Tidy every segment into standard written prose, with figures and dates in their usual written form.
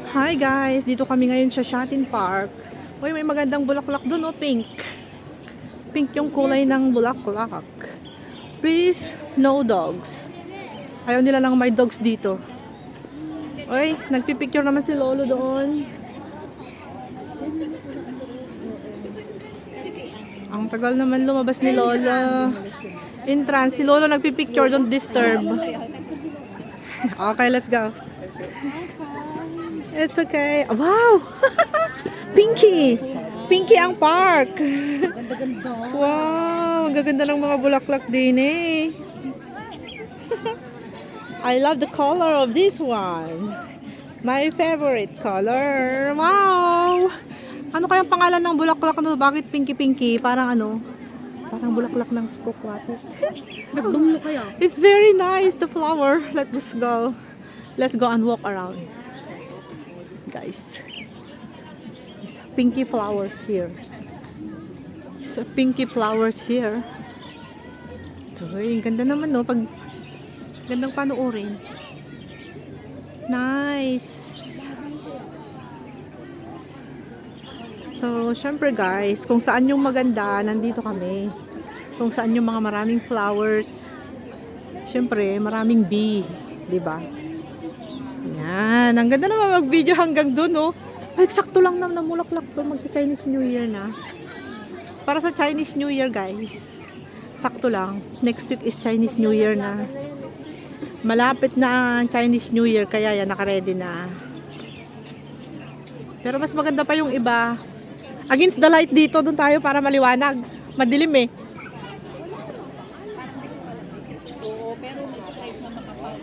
Hi guys, dito kami ngayon sa Shatin Park. Uy, may magandang bulaklak doon, oh, pink. Pink yung kulay ng bulaklak. Please, no dogs. Ayaw nila lang may dogs dito. Uy, nagpipicture naman si Lolo doon. Ang tagal naman lumabas ni Lolo. In trance, si Lolo nagpipicture, don't disturb. Okay, let's go. It's okay. Wow! Pinky! Pinky ang park! Ganda-ganda. Wow! Ang gaganda ng mga bulaklak din eh. I love the color of this one. My favorite color. Wow! Ano kayang pangalan ng bulaklak no? Bakit pinky-pinky? Parang ano? Parang bulaklak ng kukwati. Nagdumlo kaya. It's very nice, the flower. Let's go. Let's go and walk around. Guys. It's pinky flowers here. It's pinky flowers here. Ito, ang ganda naman no. Pag gandang panoorin. Nice. So, syempre guys, kung saan yung maganda, nandito kami. Kung saan yung mga maraming flowers. Syempre, maraming bee, 'di ba? Yan, ang ganda naman mag-video hanggang doon, no? Ay, eksakto lang na namulaklak to, magsa-Chinese New Year na. Para sa Chinese New Year, guys. Sakto lang. Next week is Chinese New Year na. Malapit na ang Chinese New Year, kaya yan, naka-ready na. Pero mas maganda pa yung iba. Against the light dito, doon tayo para maliwanag. Madilim eh. Oo, pero may stripe na makapal.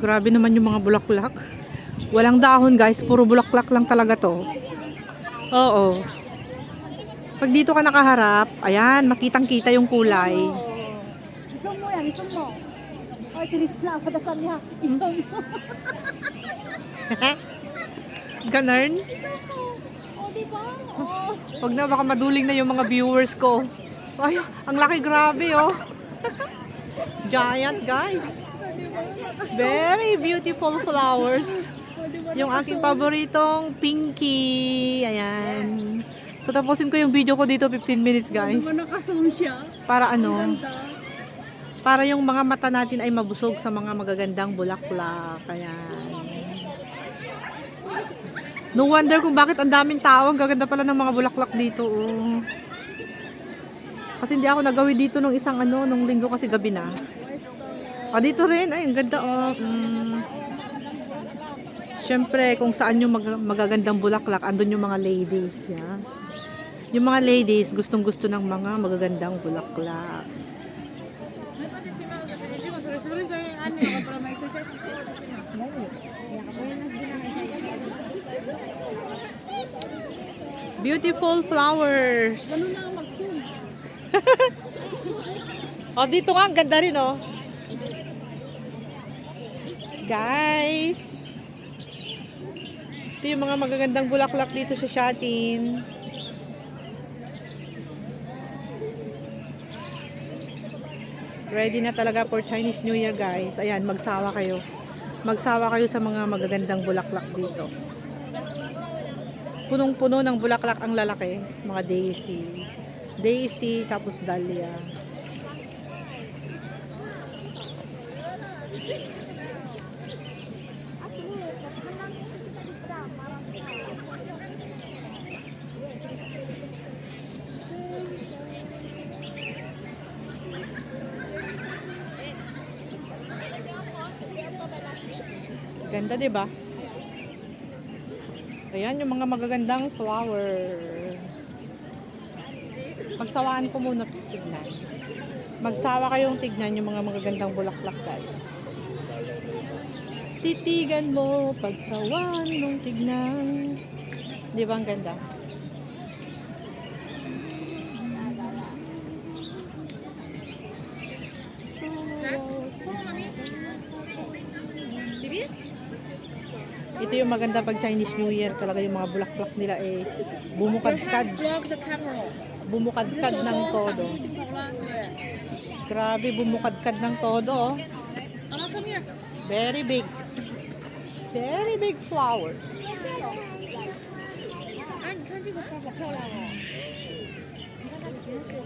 Grabe naman yung mga bulaklak. Walang dahon guys, puro bulaklak lang talaga to. Oo. Pag dito ka nakaharap, ayan, makitang-kita yung kulay. Isang mo yan, isang mo. Ay, tinis na. Padasan niya. Isang mo. Ganun. O, diba? O. Huwag na, baka maduling na yung mga viewers ko. Ay, ang laki, grabe oh. Giant guys. Very beautiful flowers. Yung aking paboritong pinky. Ayan. So, tapusin ko yung video ko dito 15 minutes guys. Nakasum siya. Para ano? Para yung mga mata natin ay mabusog sa mga magagandang bulaklak. Ayan. No wonder kung bakit ang daming tao. Ang gaganda pala ng mga bulaklak dito. Oh. Kasi hindi ako nagawi dito nung isang ano, nung linggo kasi gabi na. Dito rin. Ay, ang ganda. Oh. Siyempre, kung saan yung magagandang bulaklak, andun yung mga ladies. Yeah? Yung mga ladies, gustong-gusto ng mga magagandang bulaklak. Beautiful flowers. Ganun na ang mag-zoom. Dito nga, ang ganda rin, oh. Guys. Ito yung mga magagandang bulaklak dito sa Shatin. Ready na talaga for Chinese New Year, guys. Ayan, magsawa kayo. Magsawa kayo sa mga magagandang bulaklak dito. Punong-puno ng bulaklak ang lalaki. Mga daisy. Daisy, tapos dahlia. Ganda, 'di ba? Ayan yung mga magagandang flower. Pagsawaan ko muna tignan. Magsawa kayong tignan yung mga magagandang bulaklak, guys. Titigan mo, pagsawaan mong tignan. 'Di ba ang ganda? Ito yung maganda pag Chinese New Year. Talaga yung mga bulaklak nila eh bumukadkad. block the camera。 Bumukadkad ng todo. 镜头了，对。 Grabe, bumukadkad ng todo. Oh. 好了，come here。 Very big. Very big flowers. 哎，你看这个花好漂亮哦。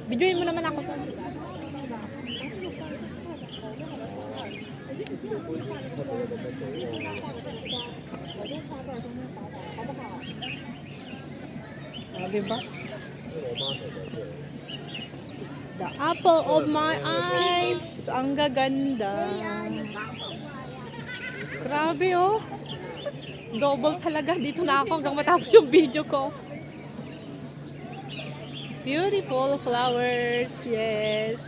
Videoin mo naman ako. 我觉得你这样可以画这个花，我就画个这个花，我就画这儿中间薄薄，好不好？ Ah, diba? The apple of my eyes. Ang gaganda. Grabe oh. Double talaga. Dito na ako hanggang matapos yung video ko. Beautiful flowers. Yes.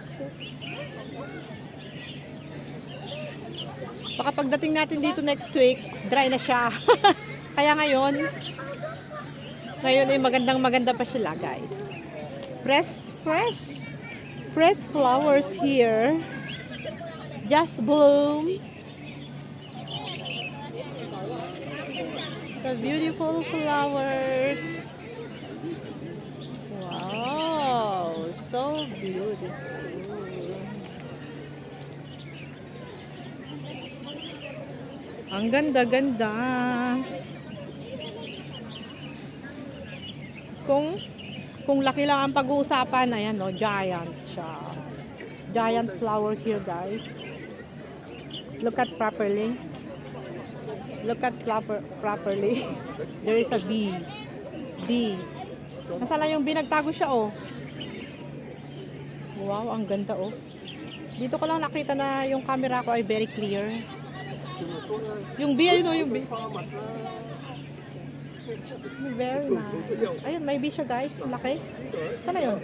Baka pagdating natin dito next week, dry na siya. Kaya ngayon ay maganda pa sila, guys. Fresh flowers here. Just bloom. The beautiful flowers. Wow, so beautiful. Ang ganda-ganda. Kung laki lang ang pag-uusapan, ayan no, giant siya. Giant flower here, guys. Look at properly. Look at properly. There is a bee. Bee. Nasaan lang yung bee? Nagtago siya, oh. Wow, ang ganda, oh. Dito ko lang nakita na yung camera ko ay very clear. Yung bee, ayun, oh, yung bee. Very nice. Ayun, may bee siya, guys. Laki. Saan na yun?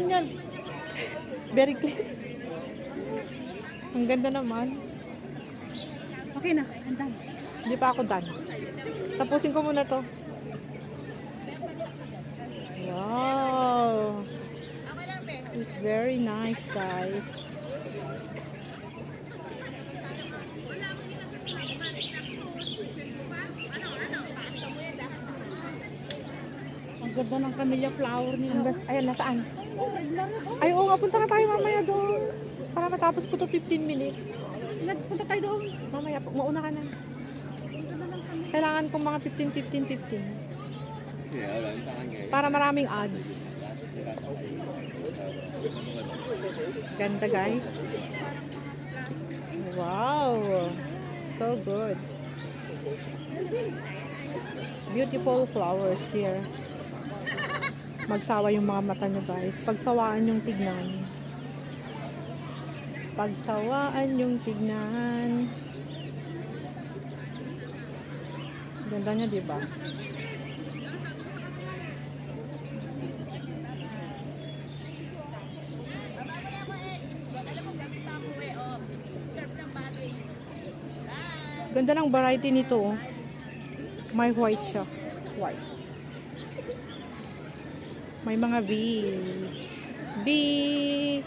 Yan. Very clear. Ang ganda naman. Okay na, ang dami. Hindi pa ako done. Tapusin ko muna to. Wow. It's very nice, guys. Ang ganda ng camellia flower nila. Ayan, nasaan? Ay, oo nga, punta ka tayo mamaya doon. Para matapos ko to 15 minutes. Punta tayo doon. Mamaya, mauna ka na. Kailangan kong mga 15. Para maraming ads. Ganda, guys. Wow. So good. Beautiful flowers here. Magsawa yung mga mata nyo, guys. Pagsawaan yung tignan. Pagsawaan yung tignan. Ganda niya, diba? Ganda ng variety nito, oh. May white siya. White. May mga bee. Bee!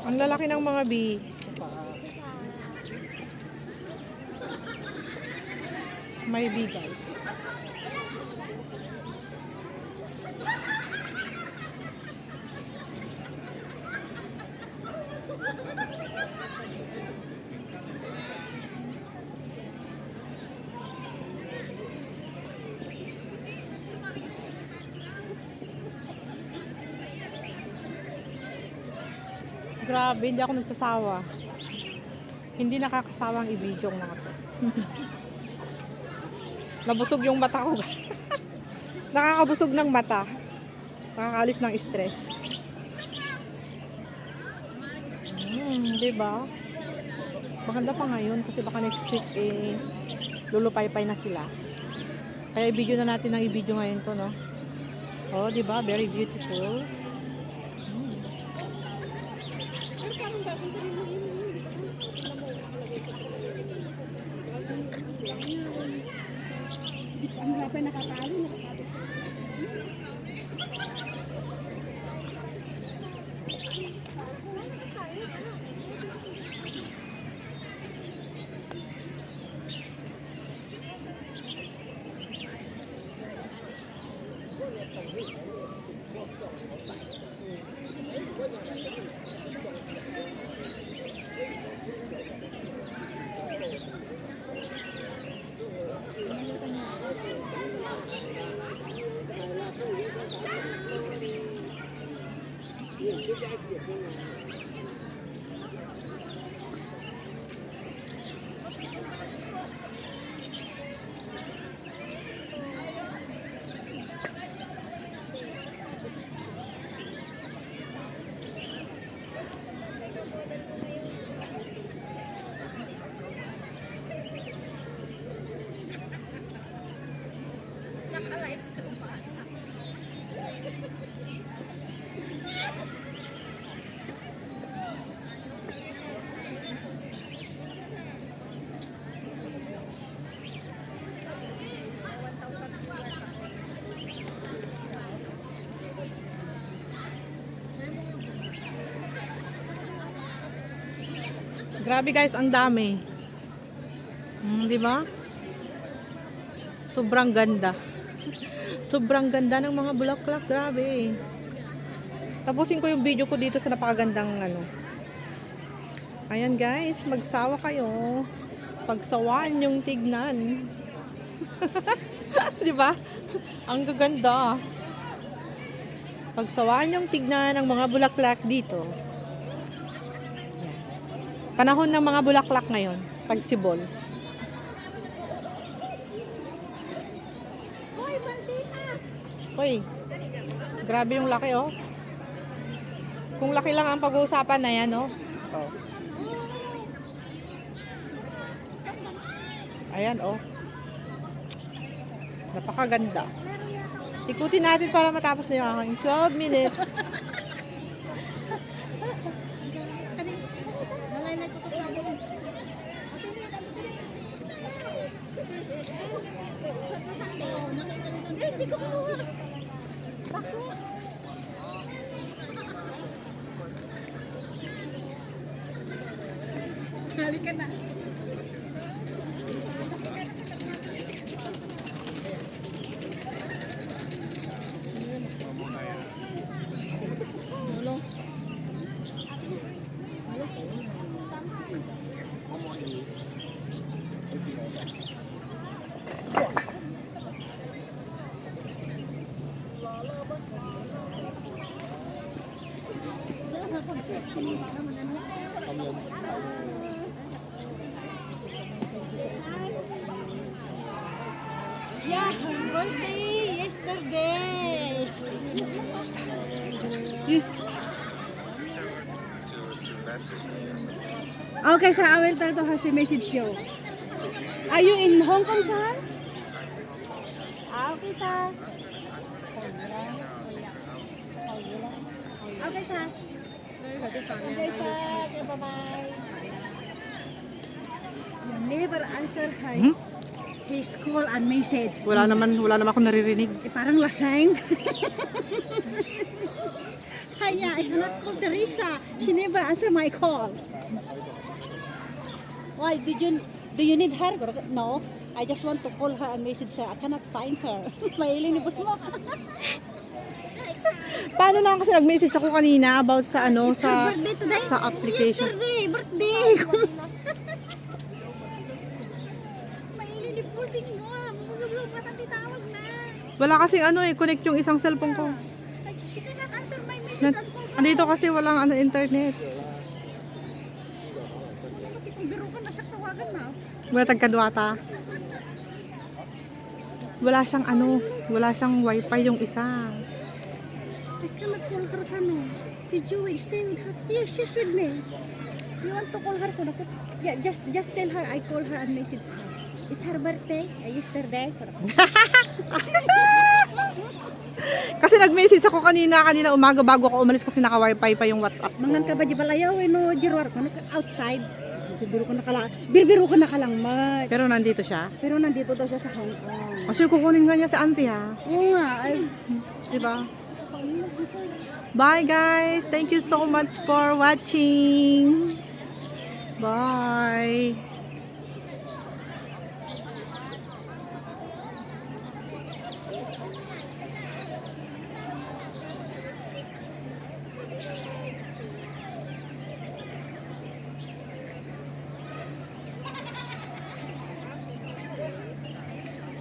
Ang lalaki ng mga bee. May bee, guys. Grabe, hindi ako nagsasawa. Hindi nakakasawang i-video ang mga to. Nabusog yung mata ko. Nakakabusog ng mata. Nakakaalis ng stress. Diba? Maganda pa ngayon kasi baka next week eh lulupay-pay na sila. Kaya i-video na natin ang i-video ngayon to, no? Oh, diba? Very beautiful. Ang hapay nakakalo. Grabe guys, ang dami. Di ba? Sobrang ganda. Sobrang ganda ng mga bulaklak, grabe. Tapusin ko yung video ko dito sa napakagandang ano. Ayan guys, magsawa kayo. Pagsawaan yung tignan. Di ba? Ang gaganda. Pagsawaan yung tignan ng mga bulaklak dito. Panahon ng mga bulaklak ngayon, tagsibol. Hoy, grabe yung laki oh. Kung laki lang ang pag-uusapan na yan oh. Oh. Ayan oh. Napakaganda. Ikutin natin para matapos na yung aking 12 minutes. Hindi ko kumuha. Bakit? Sali ka na. Yeah, birthday yesterday. Yes. Okay, sir, I will tell to her si message you. Are you in Hong Kong, sir? Okay, sir. Okay, sir. Okay, sir. Okay, bye-bye. You never answer his call and message. Wala naman akong naririnig. Parang laseng. Hiya, I cannot call Teresa. She never answer my call. Why, do you need her? No. I just want to call her and message her. I cannot find her. Mahiling ni boss mo. Paano lang kasi nag-message ako kanina about sa ano sa Birthday today? sa application. Yesterday, birthday. Mahiling ni bossing mo. Musog lang patang titawag na. Wala kasi ano connect yung isang cellphone ko. Like, she cannot answer my message and call her. Andito kasi walang internet. Kung biro ka na siya tawagan na. Wala tagkadwata. Wala siyang wifi yung isa. I cannot call her kano. Did you stay with her? Yes, she's with me. You want to call her ko? Yeah, just tell her I call her and message her. It's her birthday. Yesterday. Kasi nag-message ako kanina umaga bago ako umalis kasi naka-wifi pa yung WhatsApp ko. Mangan ka ba di balayaw no jirwar ko outside. Biro ko nakalang mag. Pero nandito siya. Pero nandito daw siya sa Hong Kong. Kasi kukunin nga niya sa auntie ha. Oo nga. Ay, Diba? Bye guys. Thank you so much for watching. Bye.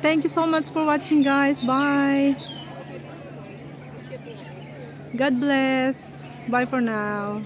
Thank you so much for watching guys. Bye. God bless. Bye for now.